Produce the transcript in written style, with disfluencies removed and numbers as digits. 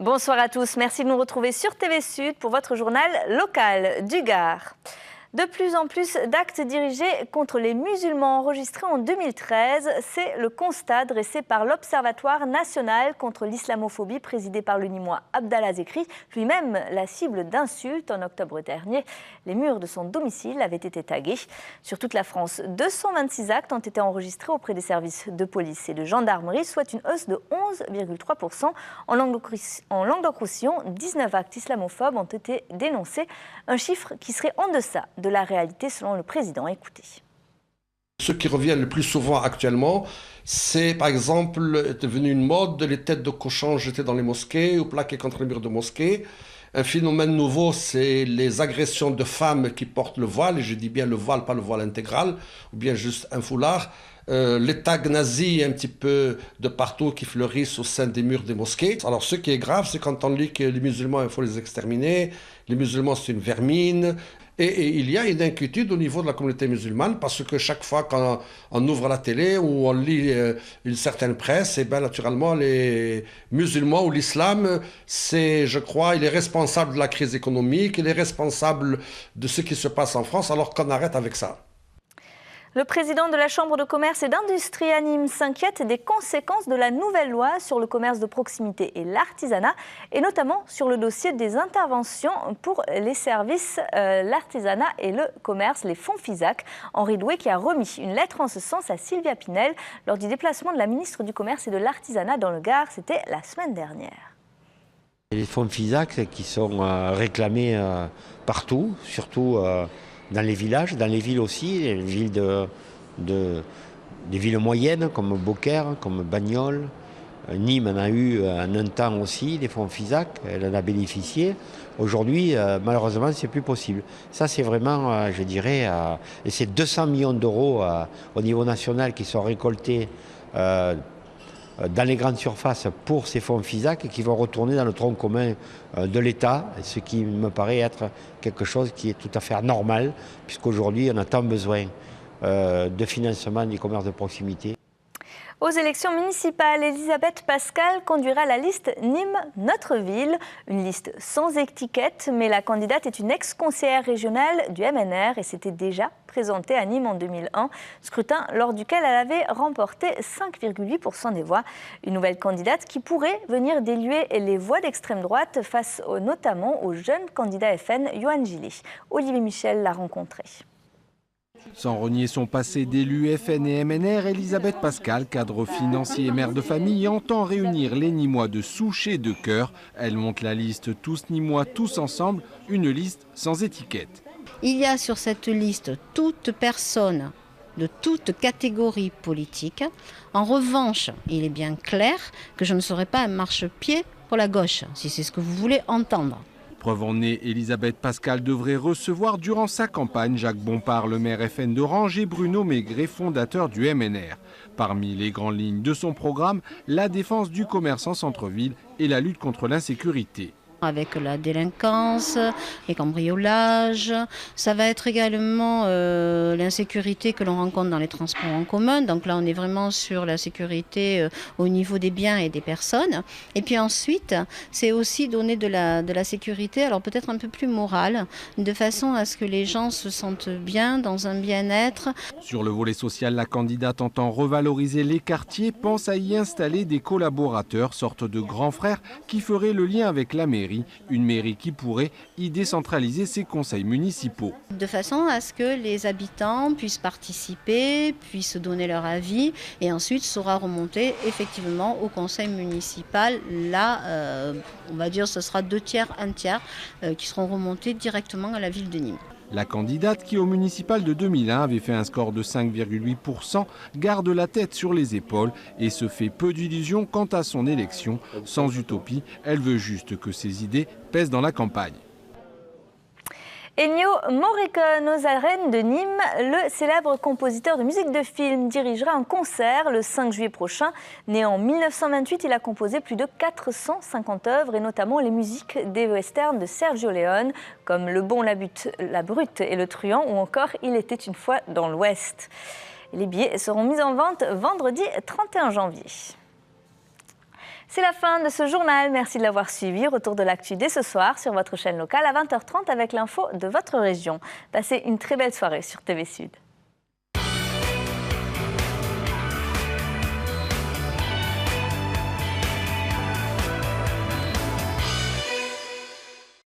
Bonsoir à tous, merci de nous retrouver sur TV Sud pour votre journal local du Gard. De plus en plus d'actes dirigés contre les musulmans enregistrés en 2013, c'est le constat dressé par l'Observatoire national contre l'islamophobie présidé par le Nîmois Abdallah Zekri, lui-même la cible d'insultes en octobre dernier. Les murs de son domicile avaient été tagués. Sur toute la France, 226 actes ont été enregistrés auprès des services de police et de gendarmerie, soit une hausse de 11,3%. En Languedoc-Roussillon, 19 actes islamophobes ont été dénoncés, un chiffre qui serait en deçà de la réalité selon le président. Écoutez. Ce qui revient le plus souvent actuellement, c'est par exemple devenu une mode les têtes de cochons jetées dans les mosquées ou plaquées contre les murs de mosquées. Un phénomène nouveau, c'est les agressions de femmes qui portent le voile, et je dis bien le voile, pas le voile intégral, ou bien juste un foulard. Les tags nazis un petit peu de partout qui fleurissent au sein des murs des mosquées. Alors ce qui est grave, c'est quand on lit que les musulmans, il faut les exterminer, les musulmans c'est une vermine. Et il y a une inquiétude au niveau de la communauté musulmane parce que chaque fois qu'on ouvre la télé ou on lit une certaine presse, et bien naturellement les musulmans ou l'islam, c'est, je crois, il est responsable de la crise économique, il est responsable de ce qui se passe en France, alors qu'on arrête avec ça. Le président de la Chambre de commerce et d'industrie à Nîmes s'inquiète des conséquences de la nouvelle loi sur le commerce de proximité et l'artisanat, et notamment sur le dossier des interventions pour les services, l'artisanat et le commerce, les fonds FISAC. Henri Doué qui a remis une lettre en ce sens à Sylvia Pinel lors du déplacement de la ministre du Commerce et de l'Artisanat dans le Gard, c'était la semaine dernière. Les fonds FISAC qui sont réclamés partout, surtout dans les villages, dans les villes aussi, les villes des villes moyennes comme Beaucaire, comme Bagnols. Nîmes en a eu en un temps aussi, des fonds FISAC, elle en a bénéficié. Aujourd'hui, malheureusement, c'est plus possible. Ça, c'est vraiment, je dirais, et c'est 200 millions d'euros au niveau national qui sont récoltés dans les grandes surfaces pour ces fonds FISAC et qui vont retourner dans le tronc commun de l'État, ce qui me paraît être quelque chose qui est tout à fait normal, puisqu'aujourd'hui on a tant besoin de financement du commerce de proximité. Aux élections municipales, Elisabeth Pascal conduira la liste Nîmes Notre Ville, une liste sans étiquette, mais la candidate est une ex-conseillère régionale du MNR et s'était déjà présentée à Nîmes en 2001, scrutin lors duquel elle avait remporté 5,8% des voix. Une nouvelle candidate qui pourrait venir diluer les voix d'extrême droite face notamment au jeune candidat FN, Johan Gillet. Olivier Michel l'a rencontré. Sans renier son passé d'élu FN et MNR, Elisabeth Pascal, cadre financier et mère de famille, entend réunir les Nîmois de souche et de cœur. Elle monte la liste Tous Nîmois, tous ensemble, une liste sans étiquette. Il y a sur cette liste toute personne de toute catégorie politique. En revanche, il est bien clair que je ne serai pas un marchepied pour la gauche, si c'est ce que vous voulez entendre. Preuve en est, Elisabeth Pascal devrait recevoir durant sa campagne Jacques Bompard, le maire FN d'Orange, et Bruno Maigret, fondateur du MNR. Parmi les grandes lignes de son programme, la défense du commerce en centre-ville et la lutte contre l'insécurité. Avec la délinquance, les cambriolages, ça va être également l'insécurité que l'on rencontre dans les transports en commun. Donc là, on est vraiment sur la sécurité au niveau des biens et des personnes. Et puis ensuite, c'est aussi donner de la sécurité, alors peut-être un peu plus morale, de façon à ce que les gens se sentent bien, dans un bien-être. Sur le volet social, la candidate entend revaloriser les quartiers, pense à y installer des collaborateurs, sorte de grands frères qui feraient le lien avec la mairie. Une mairie qui pourrait y décentraliser ses conseils municipaux. De façon à ce que les habitants puissent participer, puissent donner leur avis et ensuite sera remonté effectivement au conseil municipal. Là, on va dire ce sera 2 tiers, 1 tiers qui seront remontés directement à la ville de Nîmes. La candidate qui au municipal de 2001 avait fait un score de 5,8% garde la tête sur les épaules et se fait peu d'illusions quant à son élection. Sans utopie, elle veut juste que ses idées pèsent dans la campagne. Ennio Morricone aux arènes de Nîmes, le célèbre compositeur de musique de film dirigera un concert le 5 juillet prochain. Né en 1928, il a composé plus de 450 œuvres et notamment les musiques des westerns de Sergio Leone comme Le Bon, la Brute et Le Truand ou encore Il était une fois dans l'Ouest. Les billets seront mis en vente vendredi 31 janvier. C'est la fin de ce journal. Merci de l'avoir suivi. Retour de l'actu dès ce soir sur votre chaîne locale à 20h30 avec l'info de votre région. Passez une très belle soirée sur TV Sud.